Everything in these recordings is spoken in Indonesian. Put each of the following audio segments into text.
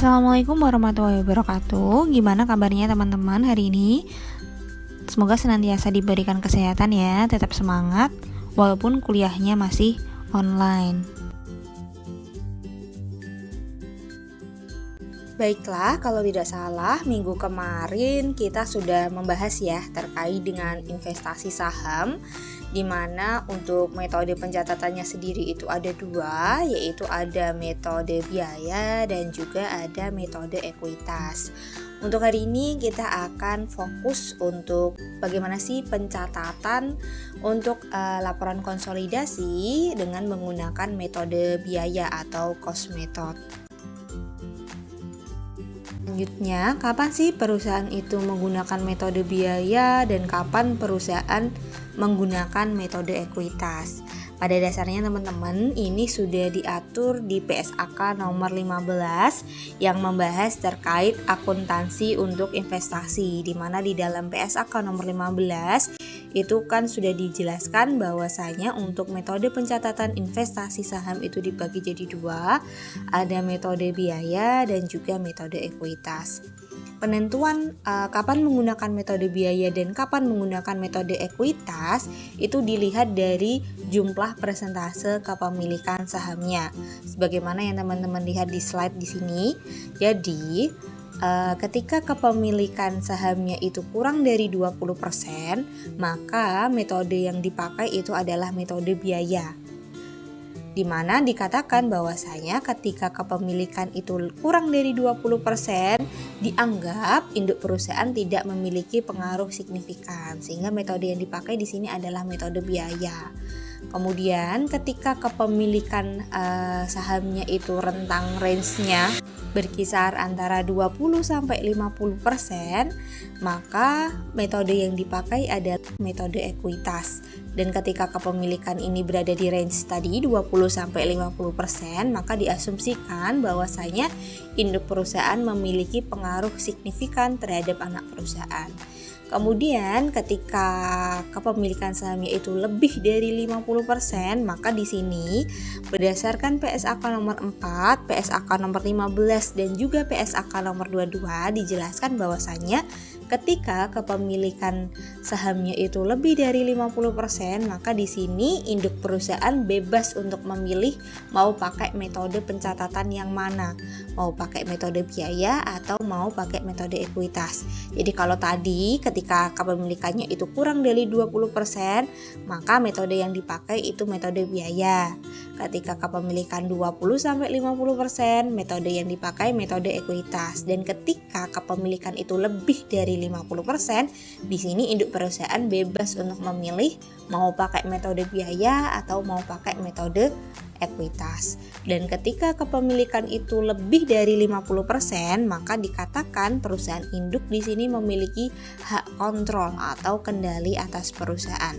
Assalamualaikum warahmatullahi wabarakatuh. Gimana kabarnya teman-teman hari ini? Semoga senantiasa diberikan kesehatan ya, tetap semangat walaupun kuliahnya masih online. Baiklah, kalau tidak salah minggu kemarin kita sudah membahas ya terkait dengan investasi saham, di mana untuk metode pencatatannya sendiri itu ada dua, yaitu ada metode biaya dan juga ada metode ekuitas. Untuk hari ini kita akan fokus untuk bagaimana sih pencatatan untuk laporan konsolidasi dengan menggunakan metode biaya atau cost method. Selanjutnya, kapan sih perusahaan itu menggunakan metode biaya dan kapan perusahaan menggunakan metode ekuitas? Pada dasarnya teman-teman, ini sudah diatur di PSAK nomor 15 yang membahas terkait akuntansi untuk investasi, di mana di dalam PSAK nomor 15 itu kan sudah dijelaskan bahwasanya untuk metode pencatatan investasi saham itu dibagi jadi dua, ada metode biaya dan juga metode ekuitas. Penentuan kapan menggunakan metode biaya dan kapan menggunakan metode ekuitas itu dilihat dari jumlah persentase kepemilikan sahamnya. Sebagaimana yang teman-teman lihat di slide di sini. Jadi, ketika kepemilikan sahamnya itu kurang dari 20%, maka metode yang dipakai itu adalah metode biaya. Di mana dikatakan bahwasanya ketika kepemilikan itu kurang dari 20%, dianggap induk perusahaan tidak memiliki pengaruh signifikan, sehingga metode yang dipakai di sini adalah metode biaya. Kemudian ketika kepemilikan sahamnya itu rentang range-nya berkisar antara 20-50%, maka metode yang dipakai adalah metode ekuitas. Dan ketika kepemilikan ini berada di range tadi 20-50%, maka diasumsikan bahwasanya induk perusahaan memiliki pengaruh signifikan terhadap anak perusahaan. Kemudian ketika kepemilikan sahamnya itu lebih dari 50%, maka di sini berdasarkan PSAK nomor 4, PSAK nomor 15 dan juga PSAK nomor 22 dijelaskan bahwasanya ketika kepemilikan sahamnya itu lebih dari 50%, maka di sini induk perusahaan bebas untuk memilih mau pakai metode pencatatan yang mana, mau pakai metode biaya atau mau pakai metode ekuitas. Jadi kalau tadi ketika kepemilikannya itu kurang dari 20%, maka metode yang dipakai itu metode biaya. Ketika kepemilikan 20-50%, metode yang dipakai metode ekuitas. Dan ketika kepemilikan itu lebih dari 50%, di sini induk perusahaan bebas untuk memilih mau pakai metode biaya atau mau pakai metode ekuitas. Dan ketika kepemilikan itu lebih dari 50%, maka dikatakan perusahaan induk di sini memiliki hak kontrol atau kendali atas perusahaan,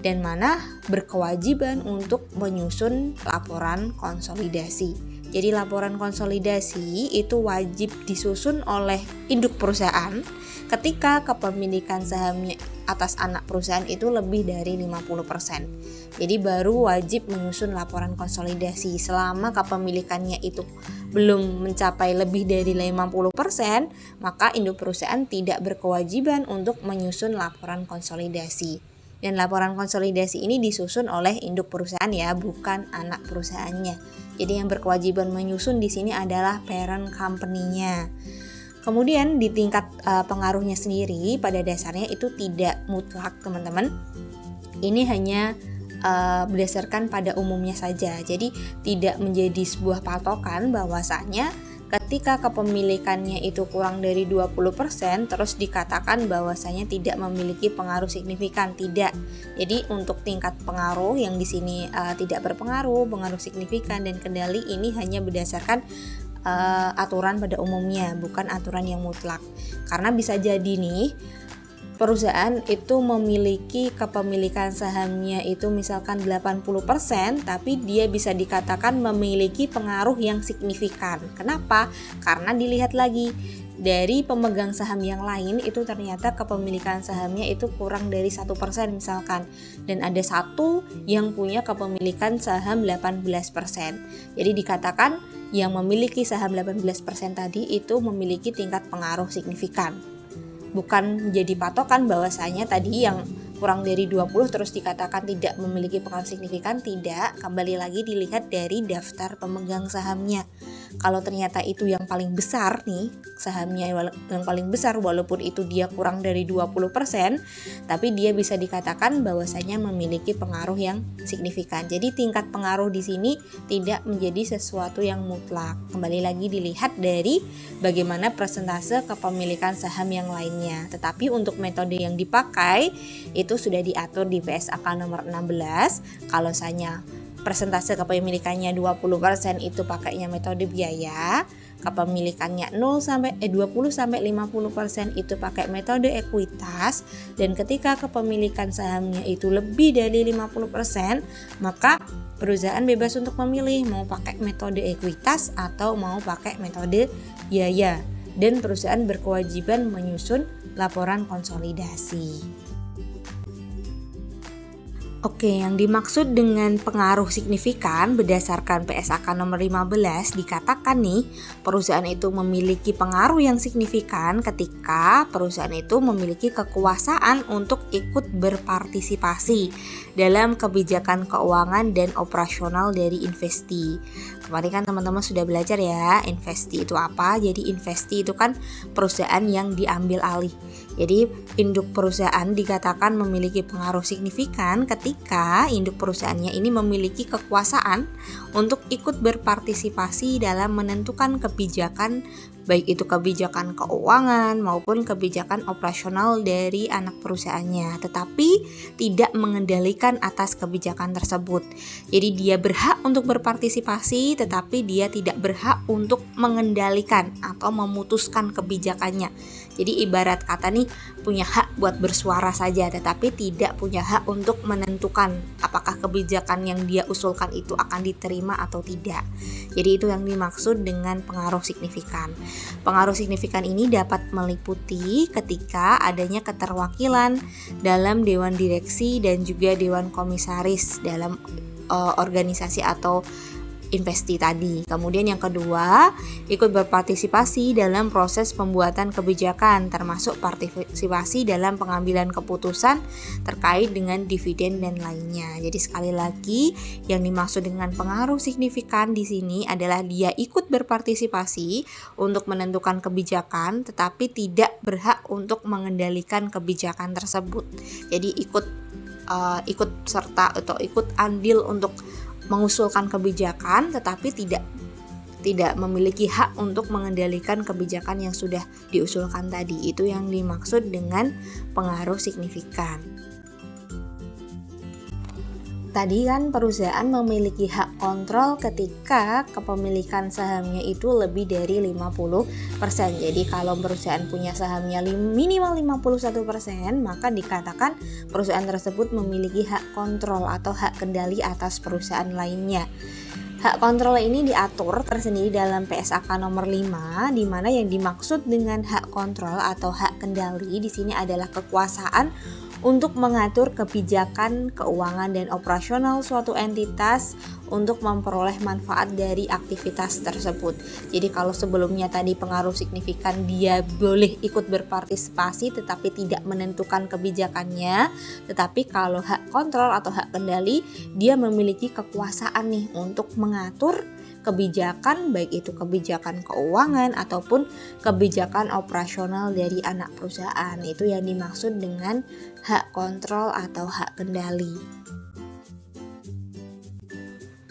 dan mana berkewajiban untuk menyusun laporan konsolidasi. Jadi laporan konsolidasi itu wajib disusun oleh induk perusahaan ketika kepemilikan sahamnya atas anak perusahaan itu lebih dari 50%. Jadi baru wajib menyusun laporan konsolidasi. Selama kepemilikannya itu belum mencapai lebih dari 50%, maka induk perusahaan tidak berkewajiban untuk menyusun laporan konsolidasi. Dan laporan konsolidasi ini disusun oleh induk perusahaan ya, bukan anak perusahaannya. Jadi yang berkewajiban menyusun di sini adalah parent company-nya. Kemudian di tingkat pengaruhnya sendiri pada dasarnya itu tidak mutlak teman-teman. Ini hanya berdasarkan pada umumnya saja. Jadi tidak menjadi sebuah patokan bahwasanya ketika kepemilikannya itu kurang dari 20% terus dikatakan bahwasanya tidak memiliki pengaruh signifikan, tidak. Jadi untuk tingkat pengaruh yang di sini tidak berpengaruh, pengaruh signifikan dan kendali ini hanya berdasarkan aturan pada umumnya, bukan aturan yang mutlak. Karena bisa jadi nih perusahaan itu memiliki kepemilikan sahamnya itu misalkan 80%, tapi dia bisa dikatakan memiliki pengaruh yang signifikan. Kenapa? Karena dilihat lagi dari pemegang saham yang lain itu ternyata kepemilikan sahamnya itu kurang dari 1% misalkan, dan ada satu yang punya kepemilikan saham 18%. Jadi dikatakan yang memiliki saham 18% tadi itu memiliki tingkat pengaruh signifikan. Bukan menjadi patokan bahwasanya tadi yang kurang dari 20 terus dikatakan tidak memiliki pengaruh signifikan, tidak. Kembali lagi dilihat dari daftar pemegang sahamnya. Kalau ternyata itu yang paling besar nih, sahamnya yang paling besar walaupun itu dia kurang dari 20%, tapi dia bisa dikatakan bahwasanya memiliki pengaruh yang signifikan. Jadi tingkat pengaruh di sini tidak menjadi sesuatu yang mutlak. Kembali lagi dilihat dari bagaimana persentase kepemilikan saham yang lainnya. Tetapi untuk metode yang dipakai itu sudah diatur di PSAK nomor 16. Kalau misalnya persentase kepemilikannya 20% itu pakainya metode biaya, kepemilikannya 20 sampai 50% itu pakai metode ekuitas, dan ketika kepemilikan sahamnya itu lebih dari 50%, maka perusahaan bebas untuk memilih mau pakai metode ekuitas atau mau pakai metode biaya, dan perusahaan berkewajiban menyusun laporan konsolidasi. Oke, yang dimaksud dengan pengaruh signifikan berdasarkan PSAK nomor 15 dikatakan nih, perusahaan itu memiliki pengaruh yang signifikan ketika perusahaan itu memiliki kekuasaan untuk ikut berpartisipasi dalam kebijakan keuangan dan operasional dari investi. Kemarin kan teman-teman sudah belajar ya, investi itu apa? Jadi investi itu kan perusahaan yang diambil alih. Jadi induk perusahaan dikatakan memiliki pengaruh signifikan ketika induk perusahaannya ini memiliki kekuasaan untuk ikut berpartisipasi dalam menentukan kebijakan, baik itu kebijakan keuangan maupun kebijakan operasional dari anak perusahaannya, tetapi tidak mengendalikan atas kebijakan tersebut. Jadi dia berhak untuk berpartisipasi, tetapi dia tidak berhak untuk mengendalikan atau memutuskan kebijakannya. Jadi ibarat kata nih, punya hak buat bersuara saja, tetapi tidak punya hak untuk menentukan apakah kebijakan yang dia usulkan itu akan diterima atau tidak. Jadi itu yang dimaksud dengan pengaruh signifikan. Pengaruh signifikan ini dapat meliputi ketika adanya keterwakilan dalam dewan direksi dan juga dewan komisaris dalam organisasi atau investi tadi. Kemudian yang kedua, ikut berpartisipasi dalam proses pembuatan kebijakan, termasuk partisipasi dalam pengambilan keputusan terkait dengan dividen dan lainnya. Jadi sekali lagi, yang dimaksud dengan pengaruh signifikan di sini adalah dia ikut berpartisipasi untuk menentukan kebijakan, tetapi tidak berhak untuk mengendalikan kebijakan tersebut. Jadi ikut serta atau ikut andil untuk mengusulkan kebijakan, tetapi tidak memiliki hak untuk mengendalikan kebijakan yang sudah diusulkan tadi. Itu yang dimaksud dengan pengaruh signifikan. Tadi kan perusahaan memiliki hak kontrol ketika kepemilikan sahamnya itu lebih dari 50%. Jadi kalau perusahaan punya sahamnya minimal 51%, maka dikatakan perusahaan tersebut memiliki hak kontrol atau hak kendali atas perusahaan lainnya. Hak kontrol ini diatur tersendiri dalam PSAK nomor 5, di mana yang dimaksud dengan hak kontrol atau hak kendali di sini adalah kekuasaan untuk mengatur kebijakan keuangan dan operasional suatu entitas untuk memperoleh manfaat dari aktivitas tersebut. Jadi kalau sebelumnya tadi pengaruh signifikan dia boleh ikut berpartisipasi tetapi tidak menentukan kebijakannya, tetapi kalau hak kontrol atau hak kendali dia memiliki kekuasaan nih untuk mengatur kebijakan, baik itu kebijakan keuangan ataupun kebijakan operasional dari anak perusahaan. Itu yang dimaksud dengan hak kontrol atau hak kendali.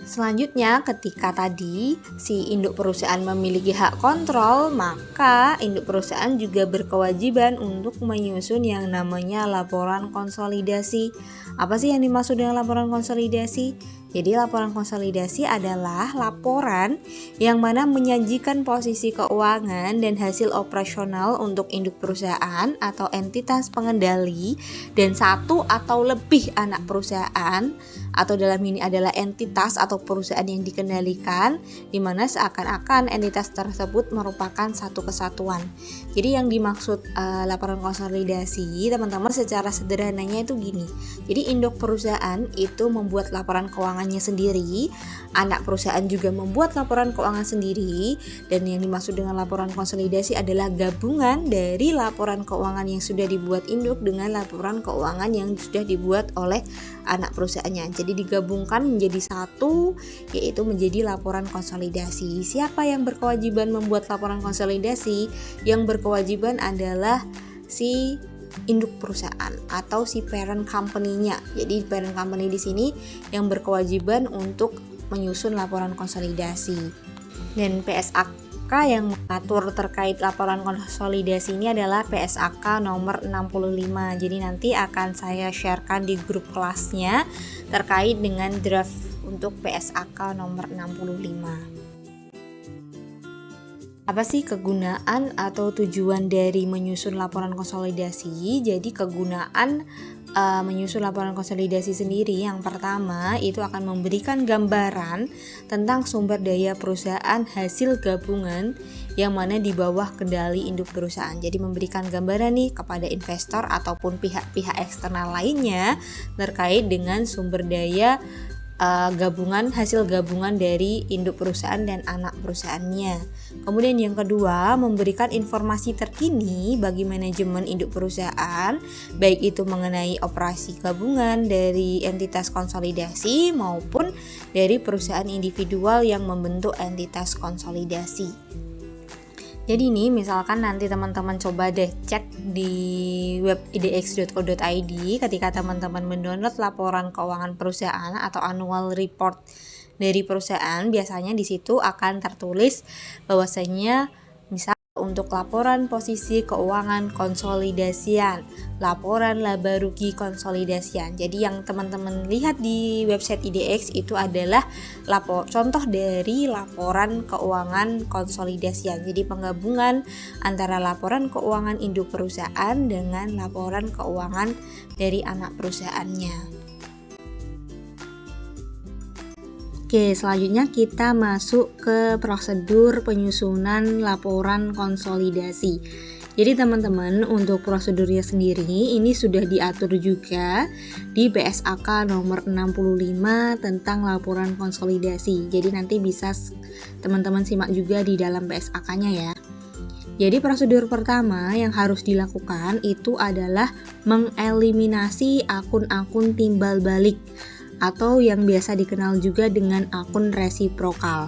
Selanjutnya, ketika tadi si induk perusahaan memiliki hak kontrol, maka induk perusahaan juga berkewajiban untuk menyusun yang namanya laporan konsolidasi. Apa sih yang dimaksud dengan laporan konsolidasi? Jadi laporan konsolidasi adalah laporan yang mana menyajikan posisi keuangan dan hasil operasional untuk induk perusahaan atau entitas pengendali dan satu atau lebih anak perusahaan atau dalam ini adalah entitas atau perusahaan yang dikendalikan, di mana seakan-akan entitas tersebut merupakan satu kesatuan. Jadi yang dimaksud laporan konsolidasi, teman-teman, secara sederhananya itu gini. Jadi induk perusahaan itu membuat laporan keuangannya sendiri, anak perusahaan juga membuat laporan keuangan sendiri, dan yang dimaksud dengan laporan konsolidasi adalah gabungan dari laporan keuangan yang sudah dibuat induk dengan laporan keuangan yang sudah dibuat oleh anak perusahaannya. Jadi digabungkan menjadi satu, yaitu menjadi laporan konsolidasi. Siapa yang berkewajiban membuat laporan konsolidasi? Yang berkewajiban adalah si induk perusahaan atau si parent company-nya. Jadi parent company di sini yang berkewajiban untuk menyusun laporan konsolidasi. Dan PSAK yang mengatur terkait laporan konsolidasi ini adalah PSAK nomor 65. Jadi nanti akan saya sharekan di grup kelasnya terkait dengan draft untuk PSAK nomor 65. Apa sih kegunaan atau tujuan dari menyusun laporan konsolidasi? Jadi kegunaan menyusun laporan konsolidasi sendiri, yang pertama itu akan memberikan gambaran tentang sumber daya perusahaan hasil gabungan yang mana di bawah kendali induk perusahaan. Jadi memberikan gambaran nih kepada investor ataupun pihak-pihak eksternal lainnya terkait dengan sumber daya gabungan, hasil gabungan dari induk perusahaan dan anak perusahaannya. Kemudian yang kedua, memberikan informasi terkini bagi manajemen induk perusahaan, baik itu mengenai operasi gabungan dari entitas konsolidasi maupun dari perusahaan individual yang membentuk entitas konsolidasi. Jadi nih, misalkan nanti teman-teman coba deh cek di web idx.co.id ketika teman-teman mendownload laporan keuangan perusahaan atau annual report dari perusahaan, biasanya di situ akan tertulis bahwasanya misal untuk laporan posisi keuangan konsolidasian, laporan laba rugi konsolidasian. Jadi yang teman-teman lihat di website IDX itu adalah contoh dari laporan keuangan konsolidasian. Jadi penggabungan antara laporan keuangan induk perusahaan dengan laporan keuangan dari anak perusahaannya. Oke, selanjutnya kita masuk ke prosedur penyusunan laporan konsolidasi. Jadi teman-teman, untuk prosedurnya sendiri ini sudah diatur juga di PSAK nomor 65 tentang laporan konsolidasi. Jadi nanti bisa teman-teman simak juga di dalam PSAK-nya ya. Jadi prosedur pertama yang harus dilakukan itu adalah mengeliminasi akun-akun timbal balik atau yang biasa dikenal juga dengan akun resiprokal.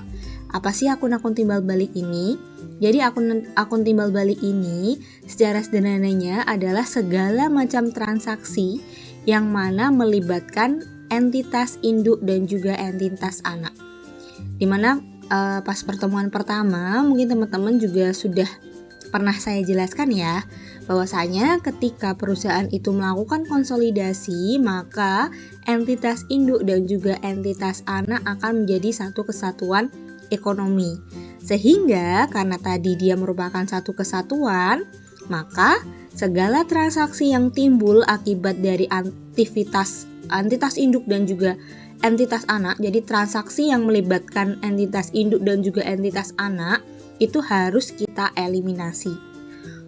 Apa sih akun-akun timbal balik ini? Jadi akun timbal balik ini secara sederhananya adalah segala macam transaksi yang mana melibatkan entitas induk dan juga entitas anak. Dimana pas pertemuan pertama mungkin teman-teman juga sudah pernah saya jelaskan ya, bahwasanya ketika perusahaan itu melakukan konsolidasi, maka entitas induk dan juga entitas anak akan menjadi satu kesatuan ekonomi. Sehingga karena tadi dia merupakan satu kesatuan, maka segala transaksi yang timbul akibat dari entitas induk dan juga entitas anak, jadi transaksi yang melibatkan entitas induk dan juga entitas anak, itu harus kita eliminasi.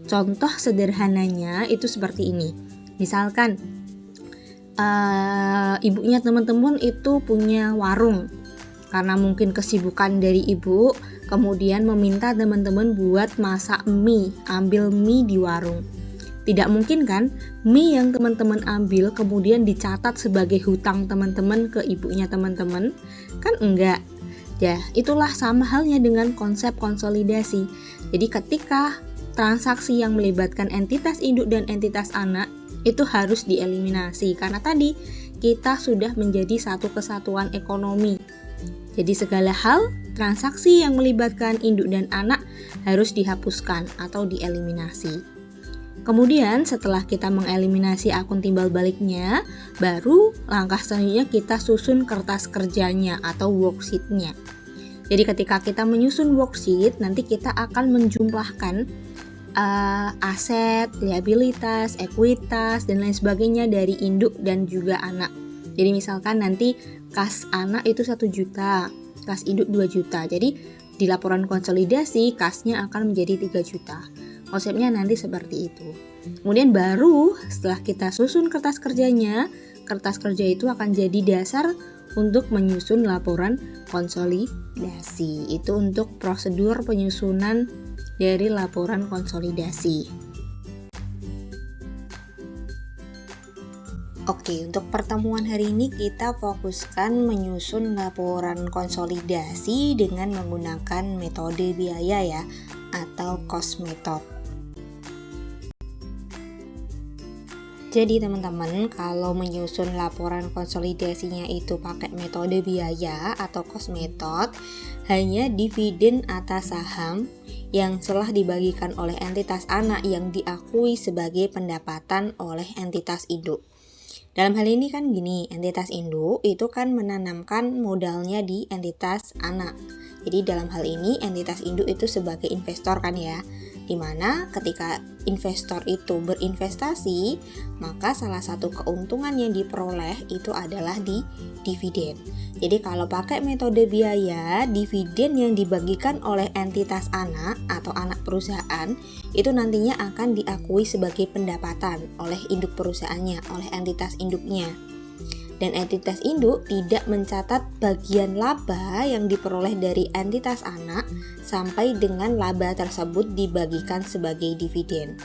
Contoh sederhananya itu seperti ini. Misalkan ibunya teman-teman itu punya warung. Karena mungkin kesibukan dari ibu, kemudian meminta teman-teman buat masak mie, ambil mie di warung. Tidak mungkin kan mie yang teman-teman ambil kemudian dicatat sebagai hutang teman-teman ke ibunya teman-teman? Kan enggak. Ya, itulah sama halnya dengan konsep konsolidasi. Jadi ketika transaksi yang melibatkan entitas induk dan entitas anak itu harus dieliminasi karena tadi kita sudah menjadi satu kesatuan ekonomi. Jadi segala hal transaksi yang melibatkan induk dan anak harus dihapuskan atau dieliminasi. Kemudian setelah kita mengeliminasi akun timbal baliknya, baru langkah selanjutnya kita susun kertas kerjanya atau worksheet-nya. Jadi ketika kita menyusun worksheet, nanti kita akan menjumlahkan aset, liabilitas, ekuitas, dan lain sebagainya dari induk dan juga anak. Jadi misalkan nanti kas anak itu 1 juta, kas induk 2 juta. Jadi di laporan konsolidasi kasnya akan menjadi 3 juta. Konsepnya nanti seperti itu. Kemudian baru setelah kita susun kertas kerjanya, kertas kerja itu akan jadi dasar untuk menyusun laporan konsolidasi. Itu untuk prosedur penyusunan dari laporan konsolidasi. Oke, untuk pertemuan hari ini kita fokuskan menyusun laporan konsolidasi dengan menggunakan metode biaya ya, atau cost method. Jadi teman-teman, kalau menyusun laporan konsolidasinya itu pakai metode biaya atau cost method, hanya dividen atas saham yang telah dibagikan oleh entitas anak yang diakui sebagai pendapatan oleh entitas induk. Dalam hal ini kan gini, entitas induk itu kan menanamkan modalnya di entitas anak. Jadi dalam hal ini entitas induk itu sebagai investor kan ya, dimana ketika investor itu berinvestasi, maka salah satu keuntungan yang diperoleh itu adalah di dividen. Jadi kalau pakai metode biaya, dividen yang dibagikan oleh entitas anak atau anak perusahaan itu nantinya akan diakui sebagai pendapatan oleh induk perusahaannya, oleh entitas induknya. Dan entitas induk tidak mencatat bagian laba yang diperoleh dari entitas anak sampai dengan laba tersebut dibagikan sebagai dividen.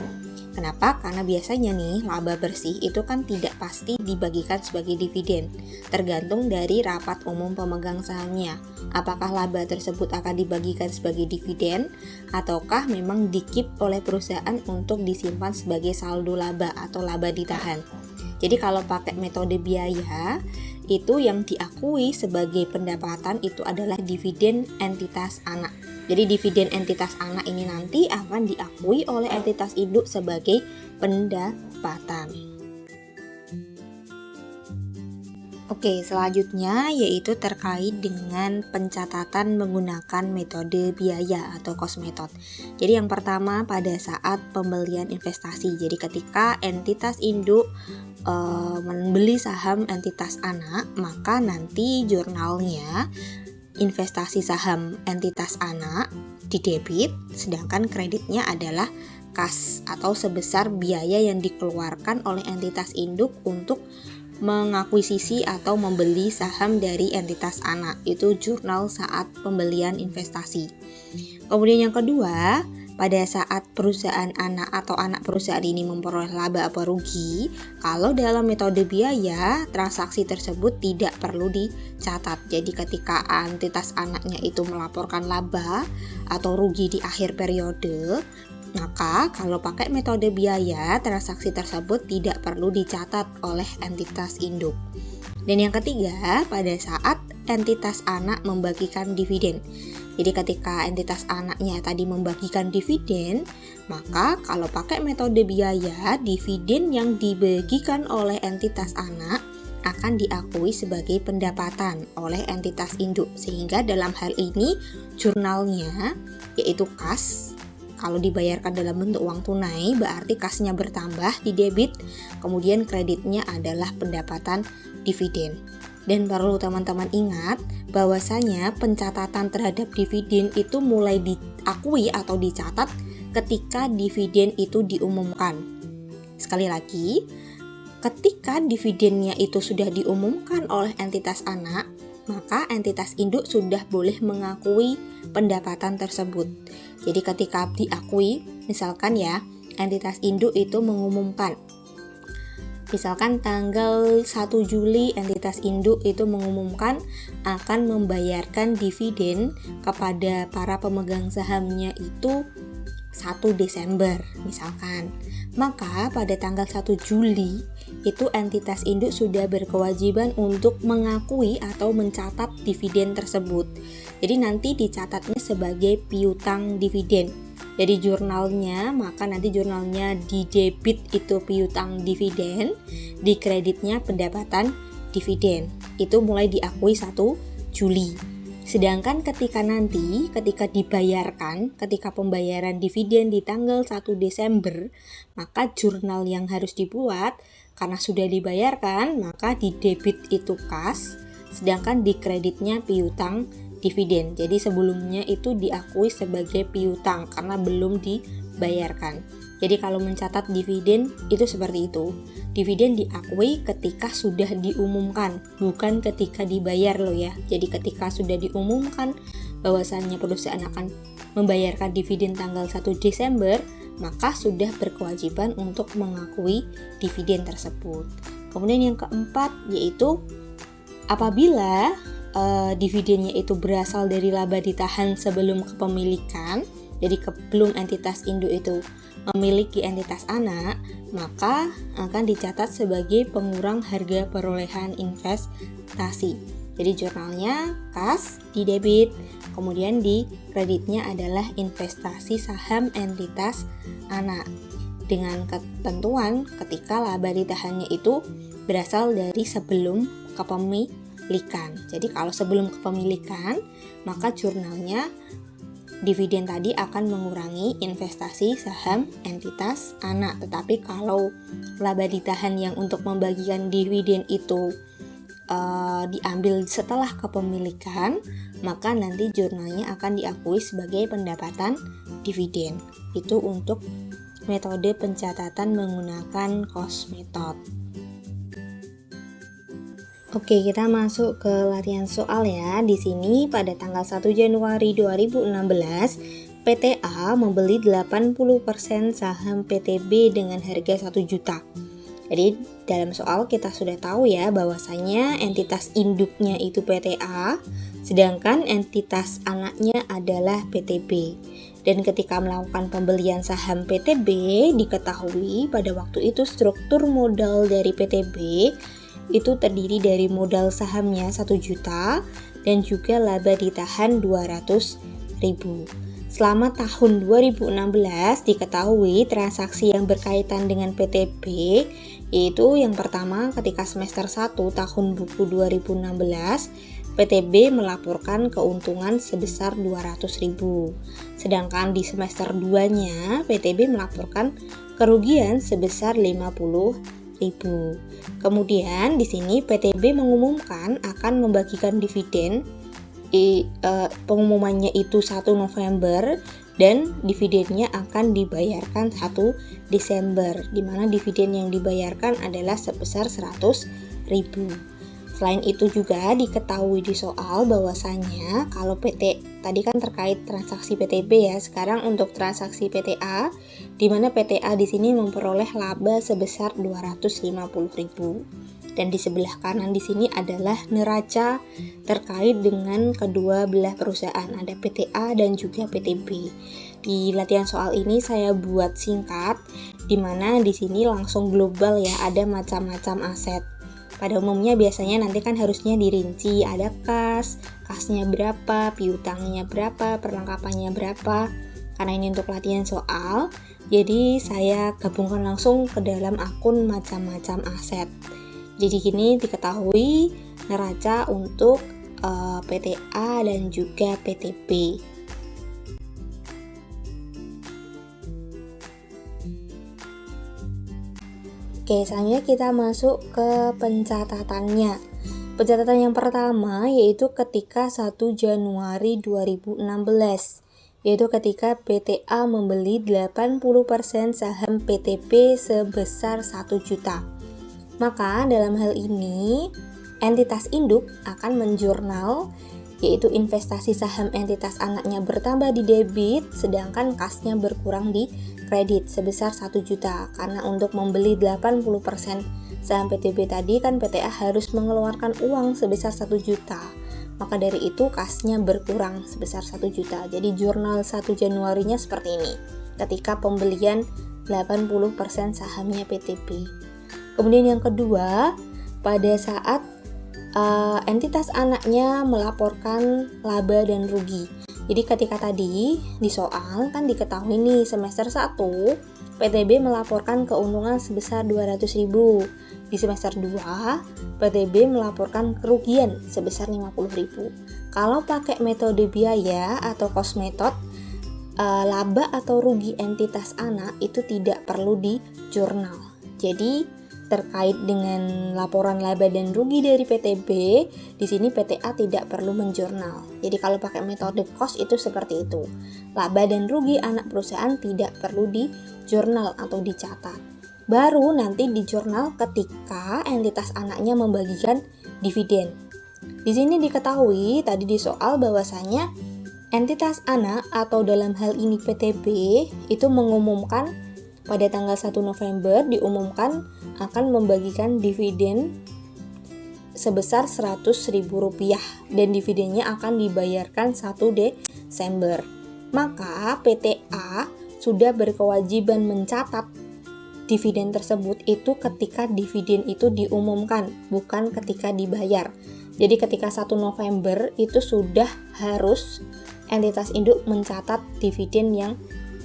Kenapa? Karena biasanya nih laba bersih itu kan tidak pasti dibagikan sebagai dividen, tergantung dari rapat umum pemegang sahamnya. Apakah laba tersebut akan dibagikan sebagai dividen ataukah memang di-keep oleh perusahaan untuk disimpan sebagai saldo laba atau laba ditahan. Jadi kalau pakai metode biaya, itu yang diakui sebagai pendapatan itu adalah dividen entitas anak. Jadi dividen entitas anak ini nanti akan diakui oleh entitas induk sebagai pendapatan. Oke, selanjutnya yaitu terkait dengan pencatatan menggunakan metode biaya atau cost method. Jadi yang pertama pada saat pembelian investasi. Jadi ketika entitas induk membeli saham entitas anak, maka nanti jurnalnya investasi saham entitas anak didebit, sedangkan kreditnya adalah kas atau sebesar biaya yang dikeluarkan oleh entitas induk untuk mengakuisisi atau membeli saham dari entitas anak. Itu jurnal saat pembelian investasi. Kemudian yang kedua, pada saat perusahaan anak atau anak perusahaan ini memperoleh laba atau rugi, kalau dalam metode biaya, transaksi tersebut tidak perlu dicatat. Jadi ketika entitas anaknya itu melaporkan laba atau rugi di akhir periode, maka kalau pakai metode biaya, transaksi tersebut tidak perlu dicatat oleh entitas induk. Dan yang ketiga, pada saat entitas anak membagikan dividen. Jadi ketika entitas anaknya tadi membagikan dividen, maka kalau pakai metode biaya, dividen yang dibagikan oleh entitas anak akan diakui sebagai pendapatan oleh entitas induk. Sehingga dalam hal ini jurnalnya yaitu kas, kalau dibayarkan dalam bentuk uang tunai berarti kasnya bertambah di debit, kemudian kreditnya adalah pendapatan dividen. Dan perlu teman-teman ingat bahwasanya pencatatan terhadap dividen itu mulai diakui atau dicatat ketika dividen itu diumumkan. Sekali lagi, ketika dividennya itu sudah diumumkan oleh entitas anak, maka entitas induk sudah boleh mengakui pendapatan tersebut. Jadi ketika diakui, misalkan ya, entitas induk itu mengumumkan, misalkan tanggal 1 Juli entitas induk itu mengumumkan akan membayarkan dividen kepada para pemegang sahamnya itu 1 Desember misalkan. Maka pada tanggal 1 Juli itu entitas induk sudah berkewajiban untuk mengakui atau mencatat dividen tersebut. Jadi nanti dicatatnya sebagai piutang dividen. Jadi jurnalnya, maka nanti jurnalnya di debit itu piutang dividen, di kreditnya pendapatan dividen. Itu mulai diakui 1 Juli. Sedangkan ketika dibayarkan, ketika pembayaran dividen di tanggal 1 Desember, maka jurnal yang harus dibuat Karena sudah dibayarkan, maka di debit itu kas, sedangkan di kreditnya piutang dividen. Jadi sebelumnya itu diakui sebagai piutang karena belum dibayarkan. Jadi kalau mencatat dividen itu seperti itu. Dividen diakui ketika sudah diumumkan, bukan ketika dibayar loh ya. Jadi ketika sudah diumumkan bahwasannya perusahaan akan membayarkan dividen tanggal 1 Desember, maka sudah berkewajiban untuk mengakui dividen tersebut. Kemudian yang keempat yaitu apabila dividennya itu berasal dari laba ditahan sebelum kepemilikan, jadi sebelum entitas induk itu memiliki entitas anak, maka akan dicatat sebagai pengurang harga perolehan investasi. Jadi jurnalnya kas di debit, kemudian di kreditnya adalah investasi saham entitas anak dengan ketentuan ketika laba ditahannya itu berasal dari sebelum kepemilikan. Jadi kalau sebelum kepemilikan, maka jurnalnya dividen tadi akan mengurangi investasi saham entitas anak. Tetapi kalau laba ditahan yang untuk membagikan dividen itu diambil setelah kepemilikan, maka nanti jurnalnya akan diakui sebagai pendapatan dividen. Itu untuk metode pencatatan menggunakan cost method. Oke, kita masuk ke latihan soal ya. Di sini pada tanggal 1 Januari 2016, PTA membeli 80% saham PTB dengan harga 1 juta. Jadi dalam soal kita sudah tahu ya bahwasanya entitas induknya itu PTA, sedangkan entitas anaknya adalah PTB. Dan ketika melakukan pembelian saham PTB, diketahui pada waktu itu struktur modal dari PTB itu terdiri dari modal sahamnya 1 juta dan juga laba ditahan 200.000. Selama tahun 2016 diketahui transaksi yang berkaitan dengan PTB yaitu yang pertama ketika semester 1 tahun buku 2016 PTB melaporkan keuntungan sebesar 200.000. Sedangkan di semester 2-nya PTB melaporkan kerugian sebesar 50.000. Kemudian di sini PTB mengumumkan akan membagikan dividen. Pengumumannya itu 1 November dan dividennya akan dibayarkan 1 Desember, di mana dividen yang dibayarkan adalah sebesar 100.000. Selain itu juga diketahui di soal bahwasanya kalau PT tadi kan terkait transaksi PTB ya, sekarang untuk transaksi PTA di mana PTA di sini memperoleh laba sebesar 250.000. Dan di sebelah kanan di sini adalah neraca terkait dengan kedua belah perusahaan, ada PTA dan juga PTB. Di latihan soal ini saya buat singkat, di mana di sini langsung global ya, ada macam-macam aset. Pada umumnya biasanya nanti kan harusnya dirinci, ada kasnya berapa, piutangnya berapa, perlengkapannya berapa. Karena ini untuk latihan soal, jadi saya gabungkan langsung ke dalam akun macam-macam aset. Jadi gini diketahui neraca untuk PTA dan juga PTB. Oke, selanjutnya kita masuk ke pencatatannya. Pencatatan yang pertama yaitu ketika 1 Januari 2016, yaitu ketika PTA membeli 80% saham PTB sebesar 1 juta. Maka dalam hal ini entitas induk akan menjurnal yaitu investasi saham entitas anaknya bertambah di debit, sedangkan kasnya berkurang di kredit sebesar 1 juta. Karena untuk membeli 80% saham PTB tadi kan PTA harus mengeluarkan uang sebesar 1 juta. Maka dari itu kasnya berkurang sebesar 1 juta. Jadi jurnal 1 Januarinya seperti ini. Ketika pembelian 80% sahamnya PTB. Kemudian yang kedua, pada saat entitas anaknya melaporkan laba dan rugi. Jadi ketika tadi di soal kan diketahui nih semester 1 PTB melaporkan keuntungan sebesar 200.000. Di semester 2 PTB melaporkan kerugian sebesar 50.000. Kalau pakai metode biaya atau cost method, laba atau rugi entitas anak itu tidak perlu di jurnal. Jadi terkait dengan laporan laba dan rugi dari PTB, di sini PTA tidak perlu menjurnal. Jadi kalau pakai metode cost itu seperti itu. Laba dan rugi anak perusahaan tidak perlu dijurnal atau dicatat. Baru nanti dijurnal ketika entitas anaknya membagikan dividen. Di sini diketahui tadi di soal bahwasanya entitas anak atau dalam hal ini PTB itu mengumumkan pada tanggal 1 November diumumkan akan membagikan dividen sebesar Rp100.000 dan dividennya akan dibayarkan 1 Desember. Maka PTA sudah berkewajiban mencatat dividen tersebut itu ketika dividen itu diumumkan, bukan ketika dibayar. Jadi ketika 1 November itu sudah harus entitas induk mencatat dividen yang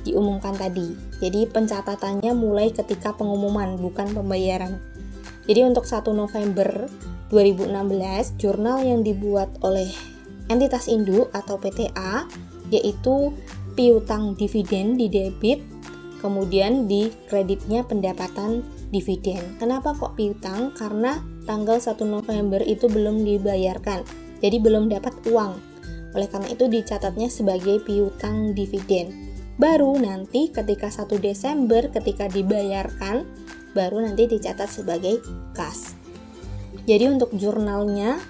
diumumkan tadi. Jadi pencatatannya mulai ketika pengumuman, bukan pembayaran. Jadi untuk 1 November 2016, jurnal yang dibuat oleh entitas induk atau PTA yaitu piutang dividen di debit, kemudian di kreditnya pendapatan dividen. Kenapa kok piutang? Karena tanggal 1 November itu belum dibayarkan, jadi belum dapat uang. Oleh karena itu dicatatnya sebagai piutang dividen. Baru nanti ketika 1 Desember ketika dibayarkan, baru nanti dicatat sebagai kas. Jadi untuk jurnalnya,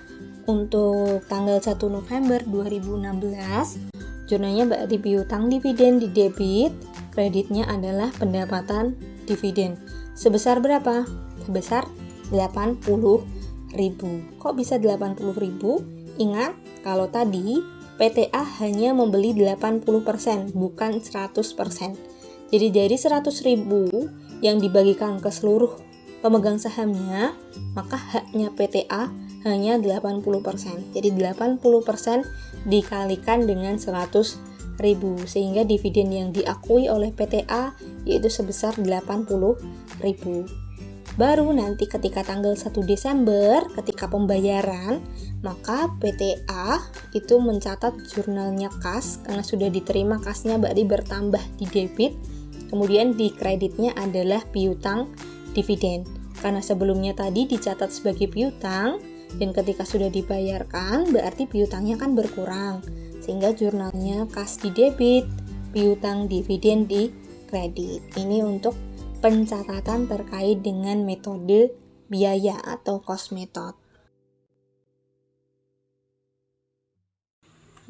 untuk tanggal 1 November 2016, jurnalnya berarti piutang dividen di debit, kreditnya adalah pendapatan dividen. Sebesar berapa? Sebesar 80.000. Kok bisa 80.000? Ingat, kalau tadi PTA hanya membeli 80%, bukan 100%. Jadi dari 100.000 yang dibagikan ke seluruh pemegang sahamnya, maka haknya PTA hanya 80%. Jadi 80% dikalikan dengan 100.000, sehingga dividen yang diakui oleh PTA yaitu sebesar 80.000. Baru nanti ketika tanggal 1 Desember, ketika pembayaran, maka PTA itu mencatat jurnalnya kas, karena sudah diterima kasnya berarti bertambah di debit, kemudian di kreditnya adalah piutang dividen. Karena sebelumnya tadi dicatat sebagai piutang, dan ketika sudah dibayarkan, berarti piutangnya kan berkurang, sehingga jurnalnya kas di debit, piutang dividen di kredit. Ini untuk pencatatan terkait dengan metode biaya atau cost method.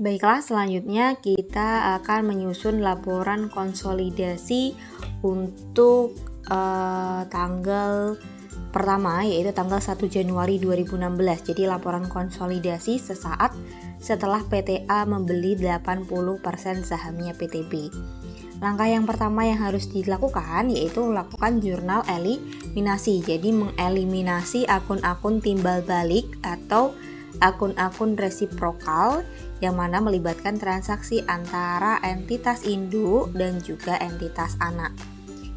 Baiklah, selanjutnya kita akan menyusun laporan konsolidasi untuk tanggal pertama, yaitu tanggal 1 Januari 2016. Jadi laporan konsolidasi sesaat setelah PTA membeli 80% sahamnya PTB. Langkah yang pertama yang harus dilakukan yaitu melakukan jurnal eliminasi. Jadi mengeliminasi akun-akun timbal balik atau akun-akun resiprokal yang mana melibatkan transaksi antara entitas induk dan juga entitas anak.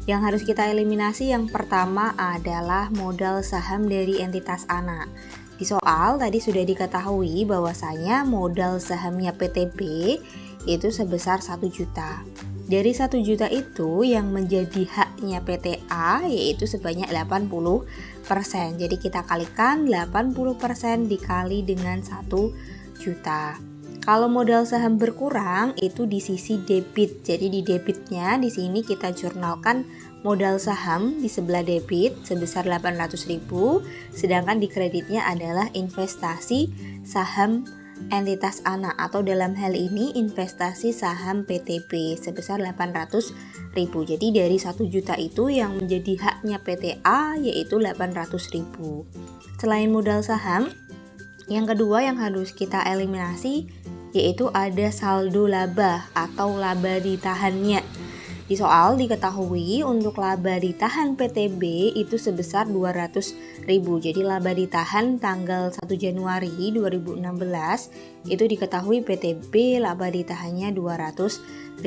Yang harus kita eliminasi yang pertama adalah modal saham dari entitas anak. Di soal tadi sudah diketahui bahwasanya modal sahamnya PTB itu sebesar 1 juta. Dari 1 juta itu yang menjadi haknya PTA yaitu sebanyak 80%. Jadi kita kalikan 80% dikali dengan 1 juta. Kalau modal saham berkurang itu di sisi debit. Jadi di debitnya di sini kita jurnalkan modal saham di sebelah debit sebesar 800.000, sedangkan di kreditnya adalah investasi saham entitas anak atau dalam hal ini investasi saham PTB sebesar 800.000. Jadi dari 1 juta itu yang menjadi haknya PTA yaitu 800.000. Selain modal saham, yang kedua yang harus kita eliminasi yaitu ada saldo laba atau laba ditahannya. Di soal diketahui untuk laba ditahan PTB itu sebesar 200.000. Jadi laba ditahan tanggal 1 Januari 2016 itu diketahui PTB laba ditahannya 200.000.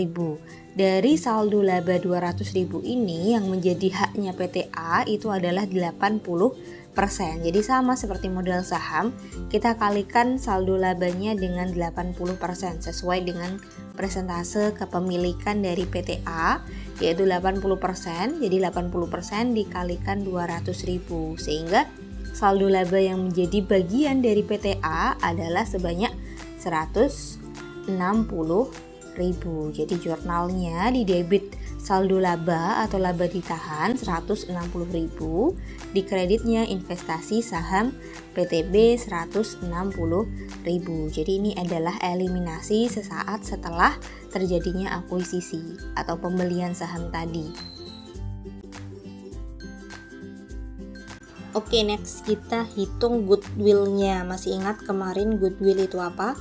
Dari saldo laba 200.000 ini yang menjadi haknya PTA itu adalah 80%. Jadi sama seperti modal saham, kita kalikan saldo labanya dengan 80% sesuai dengan persentase kepemilikan dari PTA, yaitu 80%. Jadi 80% dikalikan 200.000 sehingga saldo laba yang menjadi bagian dari PTA adalah sebanyak 160.000. Jadi jurnalnya di debit saldo laba atau laba ditahan 160.000, di kreditnya investasi saham PTB 160.000. Jadi ini adalah eliminasi sesaat setelah terjadinya akuisisi atau pembelian saham tadi. Oke, next kita hitung goodwill-nya. Masih ingat kemarin goodwill itu apa?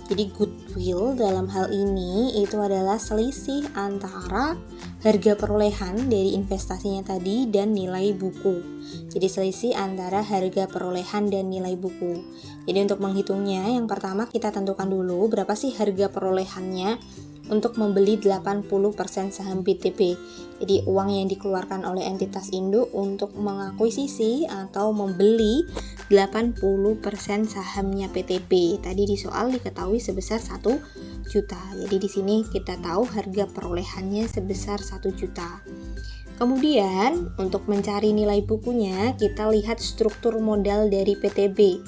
Jadi goodwill dalam hal ini itu adalah selisih antara harga perolehan dari investasinya tadi dan nilai buku. Jadi selisih antara harga perolehan dan nilai buku. Jadi untuk menghitungnya, yang pertama kita tentukan dulu berapa sih harga perolehannya untuk membeli 80% saham PTB. Jadi uang yang dikeluarkan oleh entitas induk untuk mengakuisisi atau membeli 80% sahamnya PTB. Tadi di soal diketahui sebesar 1 juta. Jadi di sini kita tahu harga perolehannya sebesar 1 juta. Kemudian untuk mencari nilai bukunya, kita lihat struktur modal dari PTB.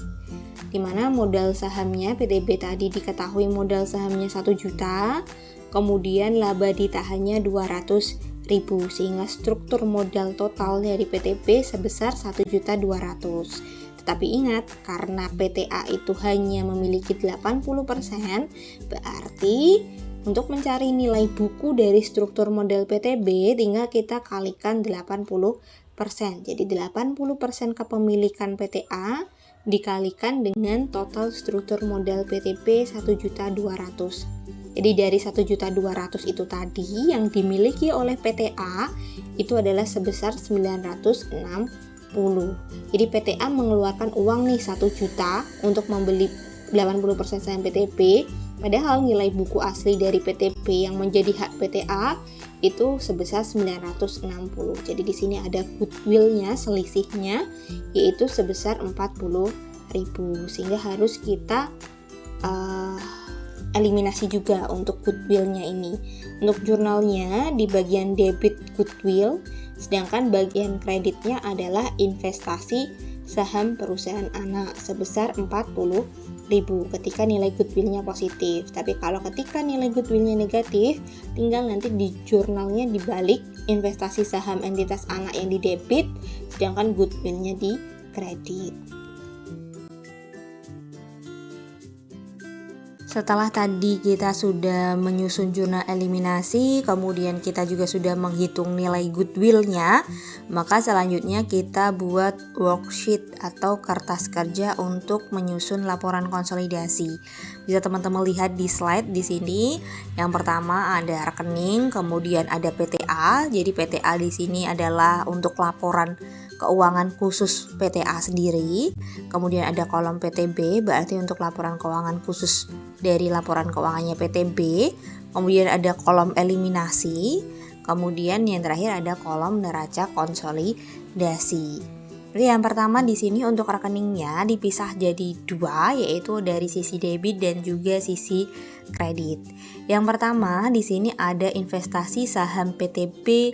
Di mana modal sahamnya PTB tadi diketahui modal sahamnya 1 juta, kemudian laba ditahannya 200.000, sehingga struktur modal total dari PTB sebesar 1.200.000. Tetapi ingat, karena PTA itu hanya memiliki 80%, berarti untuk mencari nilai buku dari struktur modal PTB tinggal kita kalikan 80%. Jadi 80% kepemilikan PTA dikalikan dengan total struktur modal PTB 1.200.000. Jadi dari 1.200.000 itu tadi yang dimiliki oleh PTA itu adalah sebesar 960. Jadi PTA mengeluarkan uang nih 1 juta untuk membeli 80% saham PTB, padahal nilai buku asli dari PTB yang menjadi hak PTA itu sebesar 960. Jadi di sini ada goodwill-nya, selisihnya yaitu sebesar 40.000, sehingga harus kita eliminasi juga untuk goodwill-nya ini. Untuk jurnalnya di bagian debit goodwill, sedangkan bagian kreditnya adalah investasi saham perusahaan anak sebesar 40.000 ketika nilai goodwill-nya positif. Tapi kalau ketika nilai goodwill-nya negatif, tinggal nanti di jurnalnya dibalik investasi saham entitas anak yang di debit, sedangkan goodwill-nya di kredit. Setelah tadi kita sudah menyusun jurnal eliminasi, kemudian kita juga sudah menghitung nilai goodwill-nya, maka selanjutnya kita buat worksheet atau kertas kerja untuk menyusun laporan konsolidasi. Bisa teman-teman lihat di slide di sini. Yang pertama ada rekening, kemudian ada PTA. Jadi PTA di sini adalah untuk laporan keuangan khusus PTA sendiri. Kemudian ada kolom PTB, berarti untuk laporan keuangan khusus dari laporan keuangannya PTB. Kemudian ada kolom eliminasi. Kemudian yang terakhir ada kolom neraca konsolidasi. Jadi yang pertama di sini untuk rekeningnya dipisah jadi dua, yaitu dari sisi debit dan juga sisi kredit. Yang pertama di sini ada investasi saham PTB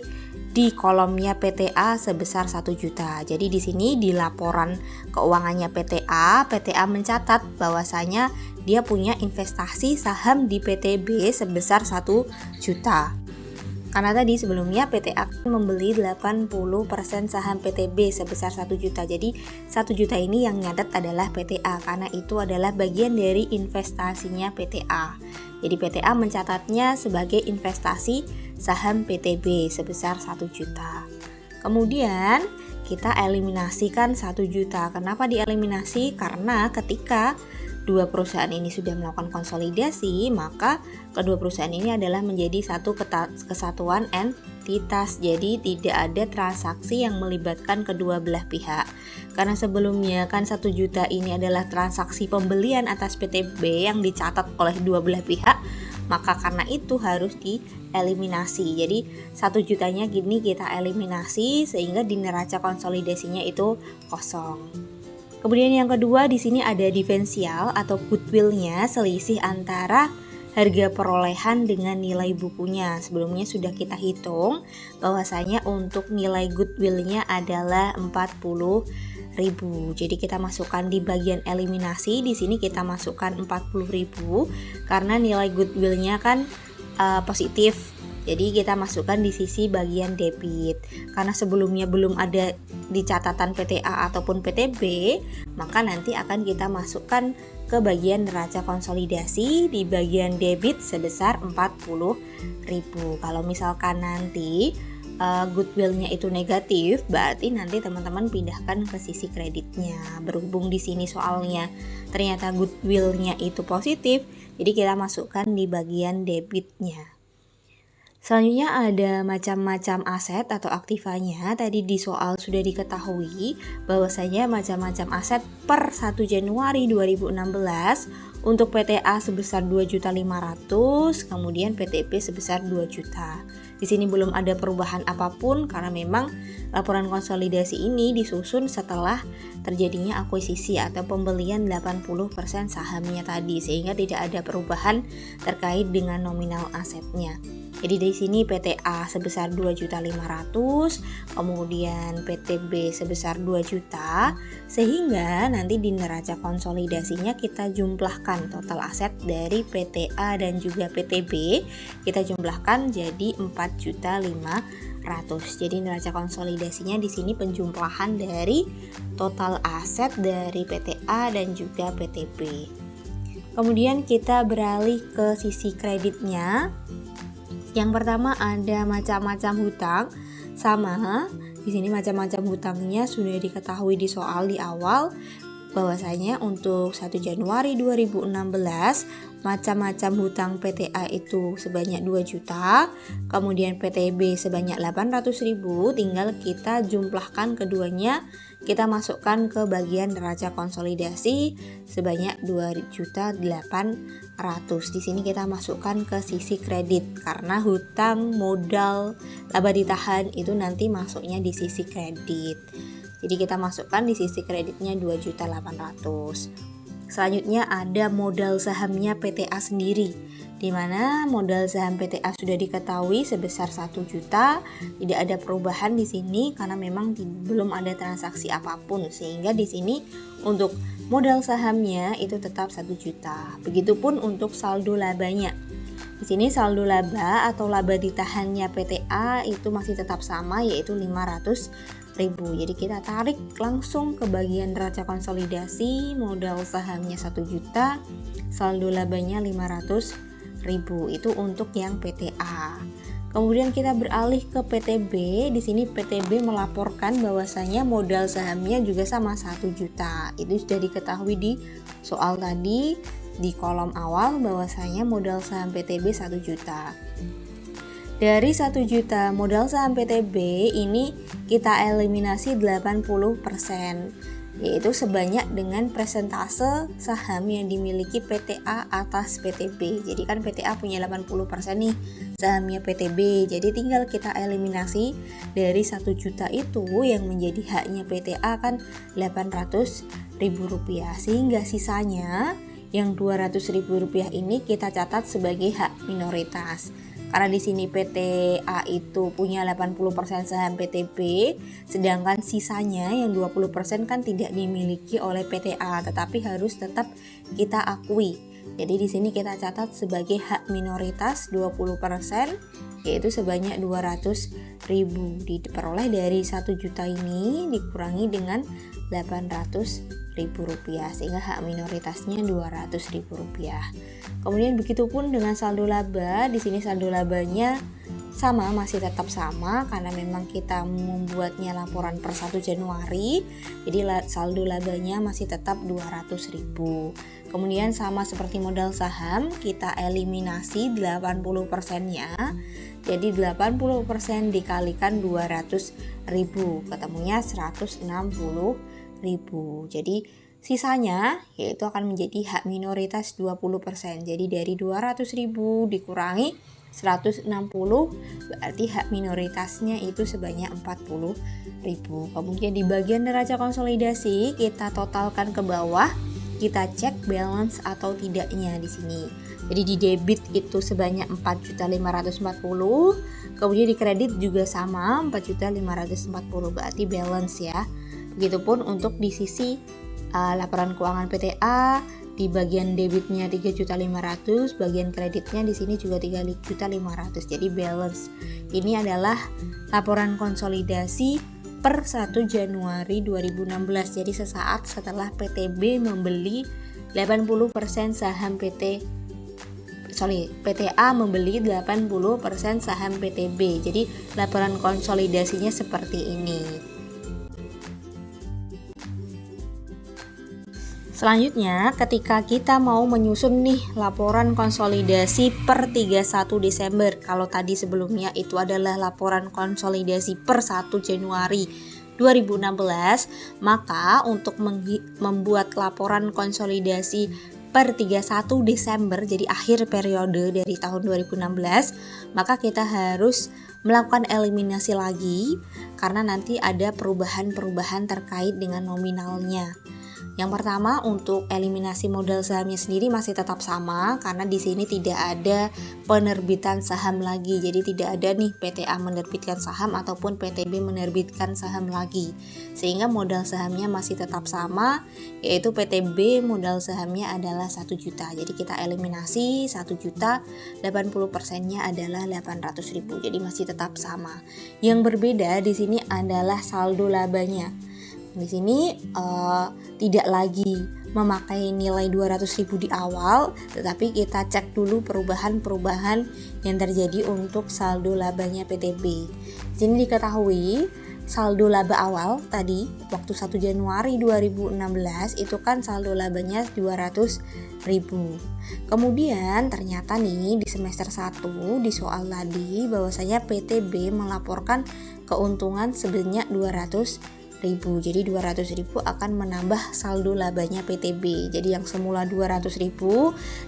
di kolomnya PTA sebesar 1 juta. Jadi di sini di laporan keuangannya PTA mencatat bahwasanya dia punya investasi saham di PTB sebesar 1 juta. Karena tadi sebelumnya PTA membeli 80% saham PTB sebesar 1 juta. Jadi 1 juta ini yang nyatet adalah PTA karena itu adalah bagian dari investasinya PTA. Jadi PTA mencatatnya sebagai investasi saham PTB sebesar 1 juta. Kemudian kita eliminasikan 1 juta. Kenapa dieliminasi? Karena ketika dua perusahaan ini sudah melakukan konsolidasi, maka kedua perusahaan ini adalah menjadi satu kesatuan entitas. Jadi tidak ada transaksi yang melibatkan kedua belah pihak. Karena sebelumnya kan 1 juta ini adalah transaksi pembelian atas PTB yang dicatat oleh dua belah pihak, maka karena itu harus dieliminasi. Jadi 1 jutanya gini kita eliminasi sehingga di neraca konsolidasinya itu kosong. Kemudian yang kedua di sini ada diferensial atau goodwill-nya, selisih antara harga perolehan dengan nilai bukunya. Sebelumnya sudah kita hitung bahwasanya untuk nilai goodwill-nya adalah 40.000. Jadi kita masukkan di bagian eliminasi. Di sini kita masukkan 40.000 karena nilai goodwill-nya kan positif. Jadi kita masukkan di sisi bagian debit. Karena sebelumnya belum ada di catatan PTA ataupun PTB, maka nanti akan kita masukkan ke bagian neraca konsolidasi di bagian debit sebesar 40.000. Kalau misalkan nanti goodwill-nya itu negatif, berarti nanti teman-teman pindahkan ke sisi kreditnya. Berhubung di sini soalnya ternyata goodwill-nya itu positif, jadi kita masukkan di bagian debitnya. Selanjutnya ada macam-macam aset atau aktivanya. Tadi di soal sudah diketahui bahwasanya macam-macam aset per 1 Januari 2016 untuk PTA sebesar 2.500.000, kemudian PTB sebesar 2 juta. Di sini belum ada perubahan apapun karena memang laporan konsolidasi ini disusun setelah terjadinya akuisisi atau pembelian 80% sahamnya tadi, sehingga tidak ada perubahan terkait dengan nominal asetnya. Jadi di sini PTA sebesar 2.500.000, kemudian PTB sebesar 2 juta, sehingga nanti di neraca konsolidasinya kita jumlahkan total aset dari PTA dan juga PTB, kita jumlahkan jadi 4.500.000. Jadi neraca konsolidasinya di sini penjumlahan dari total aset dari PTA dan juga PTB. Kemudian kita beralih ke sisi kreditnya. Yang pertama ada macam-macam hutang, sama di sini macam-macam hutangnya sudah diketahui di soal di awal bahwasanya untuk 1 Januari 2016 macam-macam hutang PTA itu sebanyak 2 juta, kemudian PTB sebanyak 800.000, tinggal kita jumlahkan keduanya, kita masukkan ke bagian neraca konsolidasi sebanyak 2.800.000. Di sini kita masukkan ke sisi kredit karena hutang, modal, laba ditahan itu nanti masuknya di sisi kredit. Jadi kita masukkan di sisi kreditnya 2.800.000. Selanjutnya ada modal sahamnya PTA sendiri, di mana modal saham PTA sudah diketahui sebesar 1 juta, tidak ada perubahan di sini karena memang belum ada transaksi apapun, sehingga di sini untuk modal sahamnya itu tetap 1 juta. Begitupun untuk saldo labanya. Di sini saldo laba atau laba ditahannya PTA itu masih tetap sama, yaitu 500.000. Jadi kita tarik langsung ke bagian neraca konsolidasi, modal sahamnya 1 juta, saldo labanya 500.000, itu untuk yang PTA. Kemudian kita beralih ke PTB. Di sini PTB melaporkan bahwasanya modal sahamnya juga sama 1 juta. Itu sudah diketahui di soal tadi di kolom awal bahwasanya modal saham PTB 1 juta. Dari 1 juta modal saham PTB ini kita eliminasi 80%, yaitu sebanyak dengan persentase saham yang dimiliki PTA atas PTB. Jadi kan PTA punya 80% nih sahamnya PTB, jadi tinggal kita eliminasi dari 1 juta itu yang menjadi haknya PTA kan 800.000 rupiah, sehingga sisanya yang 200.000 rupiah ini kita catat sebagai hak minoritas. Karena di sini PTA itu punya 80% saham PTB, sedangkan sisanya yang 20% kan tidak dimiliki oleh PTA, tetapi harus tetap kita akui. Jadi di sini kita catat sebagai hak minoritas 20%, yaitu sebanyak 200.000 diperoleh dari 1 juta ini dikurangi dengan 800.000 rupiah, sehingga hak minoritasnya 200.000 rupiah. Kemudian begitupun dengan saldo laba. Di sini saldo labanya sama, masih tetap sama karena memang kita membuatnya laporan per 1 Januari. Jadi saldo labanya masih tetap 200.000. Kemudian sama seperti modal saham, kita eliminasi 80%-nya. Jadi 80% dikalikan 200.000, ketemunya 160.000. Jadi Sisanya yaitu akan menjadi hak minoritas 20%. Jadi dari 200.000 dikurangi 160, berarti hak minoritasnya itu sebanyak 40.000. Kemudian di bagian neraca konsolidasi kita totalkan ke bawah, kita cek balance atau tidaknya di sini. Jadi di debit itu sebanyak 4.540, kemudian di kredit juga sama 4.540, berarti balance ya. Begitupun untuk di sisi laporan keuangan PTA, di bagian debitnya 3.500.000, bagian kreditnya di sini juga 3.500.000. Jadi balance. Ini adalah laporan konsolidasi per 1 Januari 2016. Jadi sesaat setelah PTB membeli 80% saham PTA membeli 80% saham PTB. Jadi laporan konsolidasinya seperti ini. Selanjutnya, ketika kita mau menyusun nih laporan konsolidasi per 31 Desember. Kalau tadi sebelumnya itu adalah laporan konsolidasi per 1 Januari 2016, maka untuk membuat laporan konsolidasi per 31 Desember, jadi akhir periode dari tahun 2016, maka kita harus melakukan eliminasi lagi karena nanti ada perubahan-perubahan terkait dengan nominalnya. Yang pertama, untuk eliminasi modal sahamnya sendiri masih tetap sama karena di sini tidak ada penerbitan saham lagi. Jadi tidak ada nih PTA menerbitkan saham ataupun PTB menerbitkan saham lagi. Sehingga modal sahamnya masih tetap sama, yaitu PTB modal sahamnya adalah 1 juta. Jadi kita eliminasi 1 juta, 80%-nya adalah 800.000. Jadi masih tetap sama. Yang berbeda di sini adalah saldo labanya. Di sini tidak lagi memakai nilai 200.000 di awal, tetapi kita cek dulu perubahan-perubahan yang terjadi untuk saldo labanya PTB. Di sini diketahui saldo laba awal tadi waktu 1 Januari 2016 itu kan saldo labanya 200.000. Kemudian ternyata nih di semester 1 di soal tadi bahwasanya PTB melaporkan keuntungan sebanyak 200.000. Jadi 200.000 akan menambah saldo labanya PTB. Jadi yang semula 200.000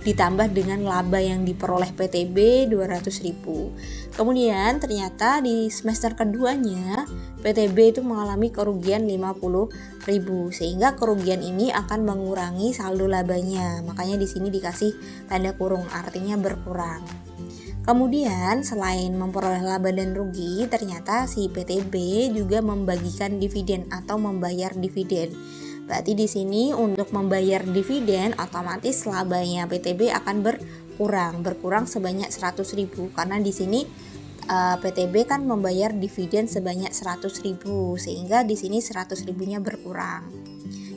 ditambah dengan laba yang diperoleh PTB 200.000. Kemudian ternyata di semester keduanya PTB itu mengalami kerugian 50.000, sehingga kerugian ini akan mengurangi saldo labanya. Makanya di sini dikasih tanda kurung, artinya berkurang. Kemudian selain memperoleh laba dan rugi, ternyata si PTB juga membagikan dividen atau membayar dividen. Berarti di sini untuk membayar dividen otomatis labanya PTB akan berkurang sebanyak 100.000 karena di sini PTB kan membayar dividen sebanyak 100.000 sehingga di sini 100.000-nya berkurang.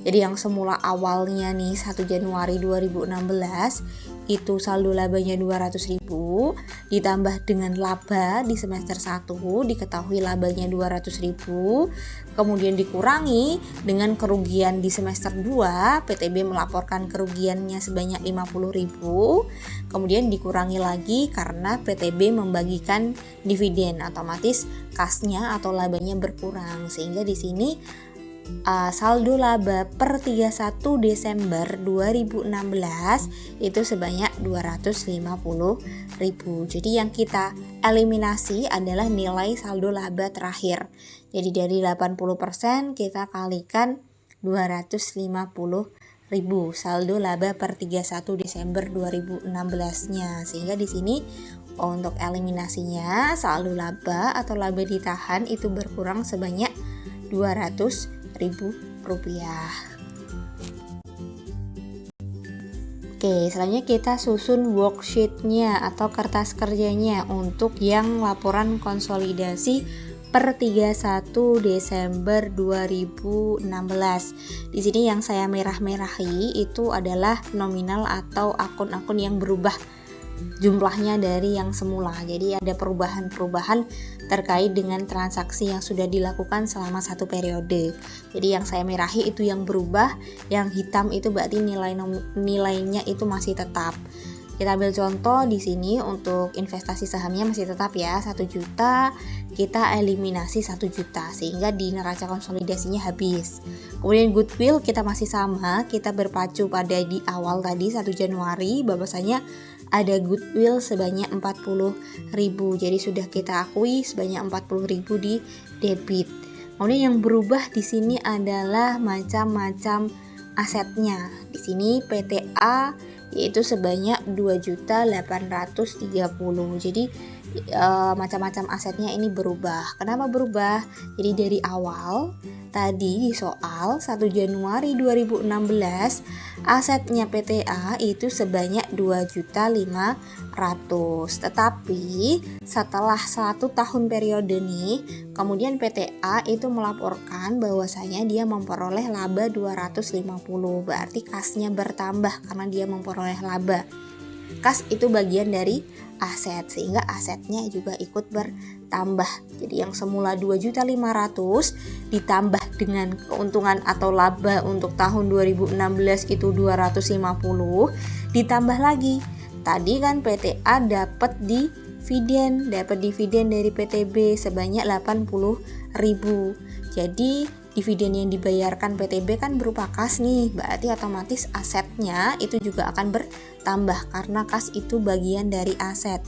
Jadi yang semula awalnya nih 1 Januari 2016 itu saldo labanya 200.000 ditambah dengan laba di semester 1 diketahui labanya 200.000, kemudian dikurangi dengan kerugian di semester 2 PTB melaporkan kerugiannya sebanyak 50.000, kemudian dikurangi lagi karena PTB membagikan dividen, otomatis kasnya atau labanya berkurang sehingga di sini saldo laba per 31 Desember 2016 itu sebanyak 250.000. Jadi yang kita eliminasi adalah nilai saldo laba terakhir. Jadi dari 80% kita kalikan 250.000 saldo laba per 31 Desember 2016-nya. Sehingga di sini untuk eliminasinya saldo laba atau laba ditahan itu berkurang sebanyak 200.000 rupiah. Oke, selanjutnya kita susun worksheet-nya atau kertas kerjanya untuk yang laporan konsolidasi per 31 Desember 2016. Di sini yang saya merah-merahi itu adalah nominal atau akun-akun yang berubah jumlahnya dari yang semula. Jadi ada perubahan-perubahan terkait dengan transaksi yang sudah dilakukan selama satu periode. Jadi yang saya merahi itu yang berubah, yang hitam itu berarti nilainya itu masih tetap. Kita ambil contoh di sini untuk investasi sahamnya masih tetap ya 1 juta, kita eliminasi 1 juta sehingga di neraca konsolidasinya habis. Kemudian goodwill kita masih sama, kita berpacu pada di awal tadi 1 Januari bahwasanya ada goodwill sebanyak 40.000. Jadi sudah kita akui sebanyak 40.000 di debit. Kemudian yang berubah di sini adalah macam-macam asetnya. Di sini PTA yaitu sebanyak 2.830.000. Jadi macam-macam asetnya ini berubah. Kenapa berubah? Jadi dari awal tadi di soal 1 Januari 2016 asetnya PTA itu sebanyak 2.500.000. Tetapi setelah 1 tahun periode nih, kemudian PTA itu melaporkan bahwasanya dia memperoleh laba 250. Berarti kasnya bertambah karena dia memperoleh laba. Kas itu bagian dari aset sehingga asetnya juga ikut bertambah. Jadi yang semula 2.500.000 ditambah dengan keuntungan atau laba untuk tahun 2016 itu 250 ditambah lagi. Tadi kan PTA dapat dividen dari PTB sebanyak 80.000. Jadi dividen yang dibayarkan PTB kan berupa kas nih, berarti otomatis asetnya itu juga akan bertambah karena kas itu bagian dari aset.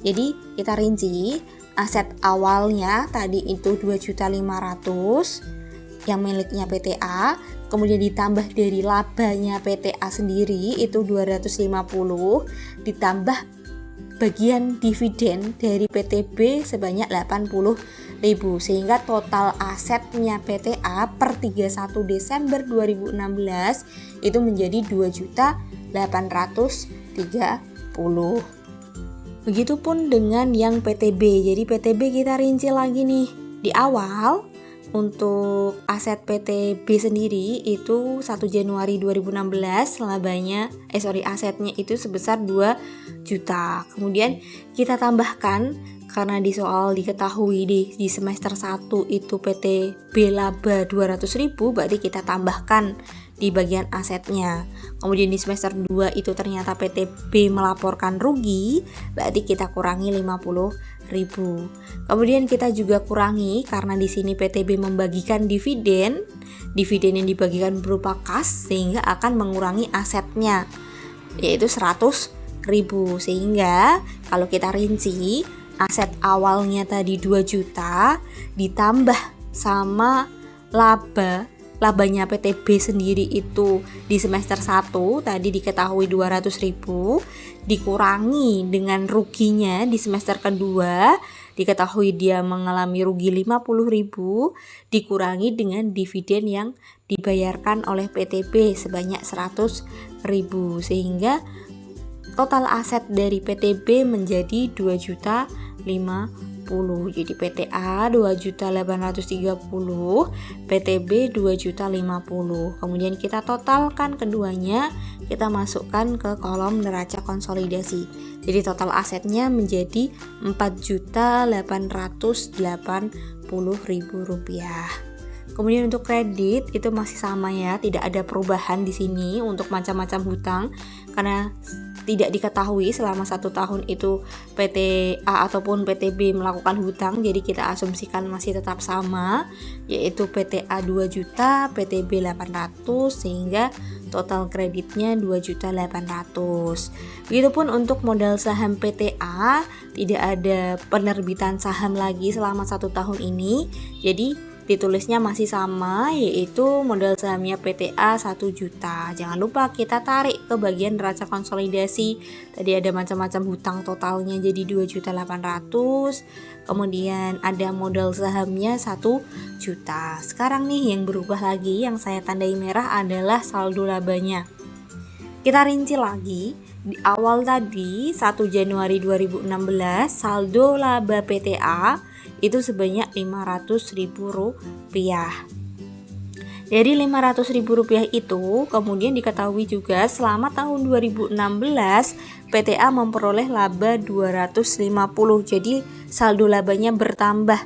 Jadi kita rinci, aset awalnya tadi itu 2.500.000 yang miliknya PTA, kemudian ditambah dari labanya PTA sendiri itu 250, ditambah bagian dividen dari PTB sebanyak 80.000 sehingga total asetnya PTA per 31 Desember 2016 itu menjadi 2.830.000. Begitupun dengan yang PTB. Jadi PTB kita rinci lagi nih. Di awal untuk aset PTB sendiri itu 1 Januari 2016 asetnya itu sebesar 2 juta. Kemudian kita tambahkan karena di soal diketahui di semester 1 itu PTB laba 200.000, berarti kita tambahkan di bagian asetnya. Kemudian di semester 2 itu ternyata PTB melaporkan rugi, berarti kita kurangi 50.000. Kemudian kita juga kurangi karena di sini PTB membagikan dividen yang dibagikan berupa kas sehingga akan mengurangi asetnya yaitu 100.000. Sehingga kalau kita rinci aset awalnya tadi 2 juta ditambah sama labanya PTB sendiri itu di semester 1 tadi diketahui 200.000 dikurangi dengan ruginya di semester kedua diketahui dia mengalami rugi 50.000 dikurangi dengan dividen yang dibayarkan oleh PTB sebanyak 100.000 sehingga total aset dari PTB menjadi 2.050.000. Jadi PTA 2.830.000, PTB 2.050.000. Kemudian kita totalkan keduanya, kita masukkan ke kolom neraca konsolidasi. Jadi total asetnya menjadi Rp4.880.000. Kemudian untuk kredit itu masih sama ya, tidak ada perubahan di sini untuk macam-macam hutang karena tidak diketahui selama 1 tahun itu PTA ataupun PTB melakukan hutang, jadi kita asumsikan masih tetap sama yaitu PTA 2 juta, PTB 800 sehingga total kreditnya 2.800.000. Begitupun untuk modal saham PTA tidak ada penerbitan saham lagi selama 1 tahun ini, jadi ditulisnya masih sama yaitu modal sahamnya PTA 1 juta. Jangan lupa kita tarik ke bagian neraca konsolidasi. Tadi ada macam-macam hutang totalnya jadi 2.800.000. Kemudian ada modal sahamnya 1 juta. Sekarang nih yang berubah lagi yang saya tandai merah adalah saldo labanya. Kita rinci lagi. Di awal tadi 1 Januari 2016 saldo laba PTA itu sebanyak Rp500.000. Dari Rp500.000 itu kemudian diketahui juga selama tahun 2016 PTA memperoleh laba 250. Jadi saldo labanya bertambah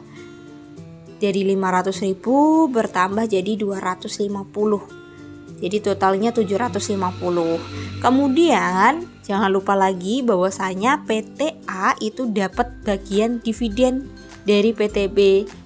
dari 500.000 bertambah jadi 250. Jadi totalnya 750. Kemudian Jangan lupa lagi bahwasanya PTA itu dapat bagian dividen dari PTB,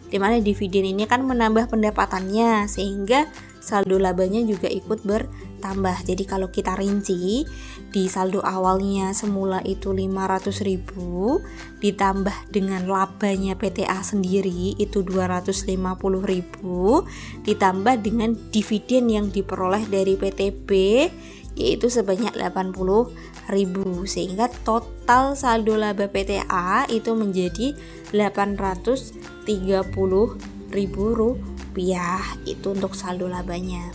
di mana dividen ini kan menambah pendapatannya sehingga saldo labanya juga ikut bertambah. Jadi kalau kita rinci, di saldo awalnya semula itu 500.000 ditambah dengan labanya PTA sendiri itu 250.000 ditambah dengan dividen yang diperoleh dari PTB yaitu sebanyak 80.000, sehingga total saldo laba PTA itu menjadi 830.000 rupiah. Itu untuk saldo labanya.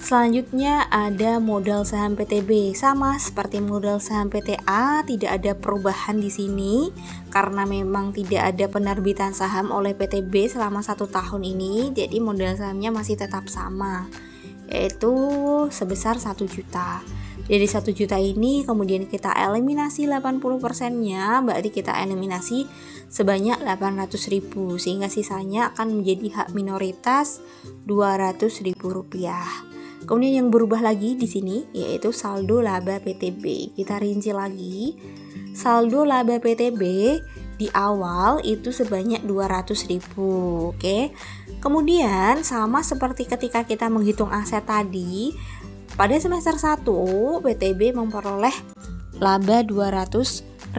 Selanjutnya ada modal saham PTB, sama seperti modal saham PTA, tidak ada perubahan di sini karena memang tidak ada penerbitan saham oleh PTB selama 1 tahun ini, jadi modal sahamnya masih tetap sama, yaitu sebesar 1 juta. Dari 1 juta ini kemudian kita eliminasi 80%-nya, berarti kita eliminasi sebanyak 800.000, sehingga sisanya akan menjadi hak minoritas 200.000 rupiah. Kemudian yang berubah lagi di sini yaitu saldo laba PTB. Kita rinci lagi. Saldo laba PTB di awal itu sebanyak 200.000. Oke. Kemudian sama seperti ketika kita menghitung aset tadi, pada semester 1 PTB memperoleh laba 200.000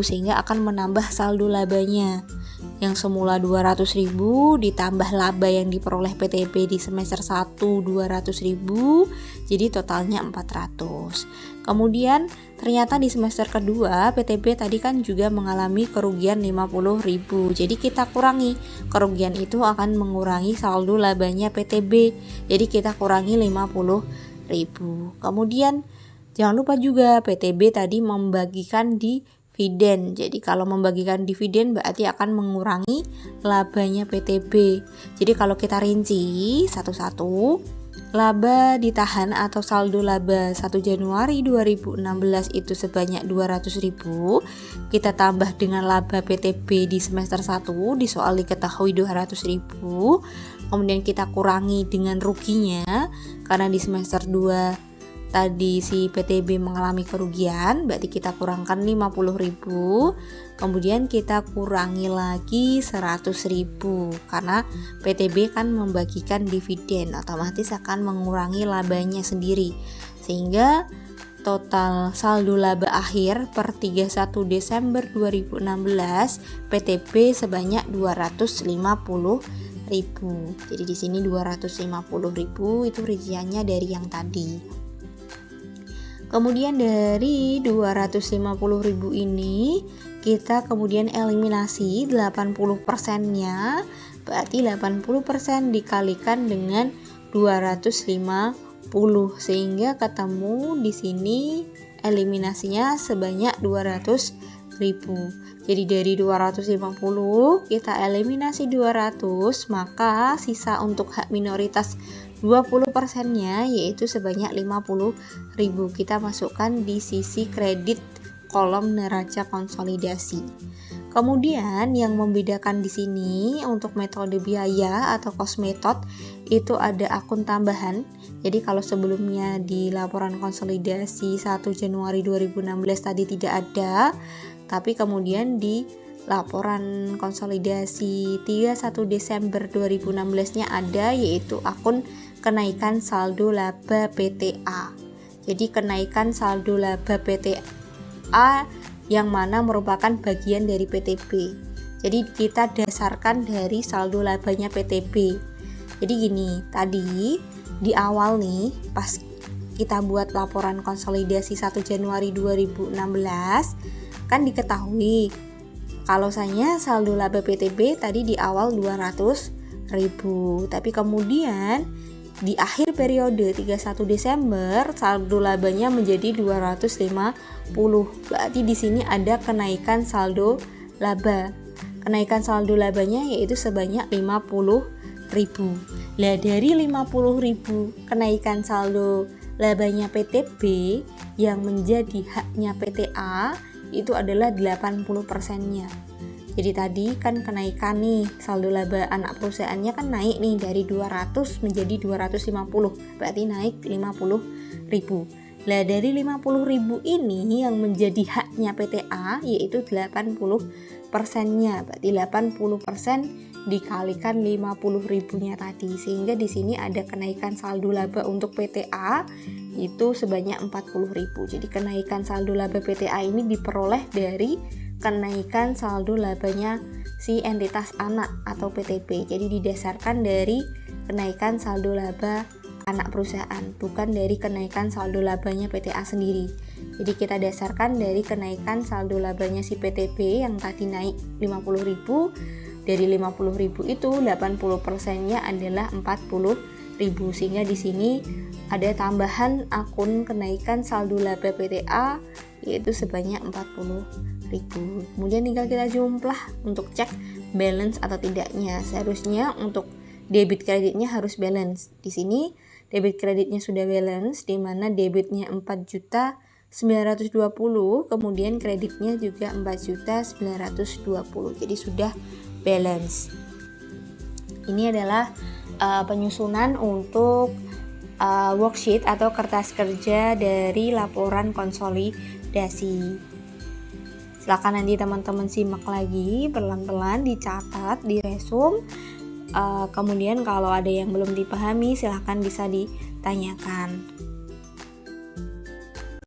sehingga akan menambah saldo labanya. Yang semula 200.000 ditambah laba yang diperoleh PTB di semester 1 200.000, jadi totalnya 400. Kemudian ternyata di semester kedua PTB tadi kan juga mengalami kerugian 50.000. Jadi kita kurangi, kerugian itu akan mengurangi saldo labanya PTB. Jadi kita kurangi 50.000. Kemudian jangan lupa juga PTB tadi membagikan dividen. Jadi kalau membagikan dividen berarti akan mengurangi labanya PTB. Jadi kalau kita rinci satu-satu, laba ditahan atau saldo laba 1 Januari 2016 itu sebanyak 200.000. Kita tambah dengan laba PTB di semester 1, di soal diketahui 200.000. Kemudian kita kurangi dengan ruginya karena di semester 2 tadi si PTB mengalami kerugian, berarti kita kurangkan 50.000. Kemudian kita kurangi lagi 100.000 karena PTB kan membagikan dividen, otomatis akan mengurangi labanya sendiri. Sehingga total saldo laba akhir per 31 Desember 2016 PTB sebanyak 250.000. Jadi di sini 250.000 itu rinciannya dari yang tadi. Kemudian dari 250.000 ini kita kemudian eliminasi 80%-nya, berarti 80% dikalikan dengan 250 sehingga ketemu di sini eliminasinya sebanyak 200.000. Jadi dari 250 kita eliminasi 200, maka sisa untuk hak minoritas 20%-nya yaitu sebanyak 50.000. Kita masukkan di sisi kredit kolom neraca konsolidasi. Kemudian yang membedakan di sini untuk metode biaya atau cost method itu ada akun tambahan. Jadi kalau sebelumnya di laporan konsolidasi 1 Januari 2016 tadi tidak ada, tapi kemudian di laporan konsolidasi 31 Desember 2016-nya ada, yaitu akun kenaikan saldo laba PTA. Jadi kenaikan saldo laba PTA yang mana merupakan bagian dari PTB. Jadi kita dasarkan dari saldo labanya PTB. Jadi gini, tadi di awal nih pas kita buat laporan konsolidasi 1 Januari 2016 kan diketahui kalau saya saldo laba PTB tadi di awal 200.000, tapi kemudian di akhir periode 31 Desember saldo labanya menjadi 250. Berarti di sini ada kenaikan saldo laba. Kenaikan saldo labanya yaitu sebanyak 50.000. Lah dari 50.000 kenaikan saldo labanya PTB yang menjadi haknya PTA itu adalah 80%-nya. Jadi tadi kan kenaikan nih saldo laba anak perusahaannya kan naik nih dari 200 menjadi 250, berarti naik 50.000. Lah dari 50.000 ini yang menjadi haknya PTA yaitu 80%-nya. Berarti 80% dikalikan 50.000-nya tadi. Sehingga di sini ada kenaikan saldo laba untuk PTA itu sebanyak 40.000. Jadi kenaikan saldo laba PTA ini diperoleh dari kenaikan saldo labanya si entitas anak atau PTP. Jadi didasarkan dari kenaikan saldo laba anak perusahaan, bukan dari kenaikan saldo labanya PTA sendiri. Jadi kita dasarkan dari kenaikan saldo labanya si PTP yang tadi naik 50.000. Dari 50.000 itu 80%-nya adalah 40.000, sehingga di sini ada tambahan akun kenaikan saldo laba PTA yaitu sebanyak 40.000. Kemudian tinggal kita jumlah untuk cek balance atau tidaknya. Seharusnya untuk debit kreditnya harus balance. Di sini debit kreditnya sudah balance, di mana debitnya 4.920, kemudian kreditnya juga 4.920. Jadi sudah balance. Ini adalah penyusunan untuk worksheet atau kertas kerja dari laporan konsolidasi. Silakan nanti teman-teman simak lagi pelan-pelan, dicatat, diresum. Kemudian kalau ada yang belum dipahami silahkan bisa ditanyakan.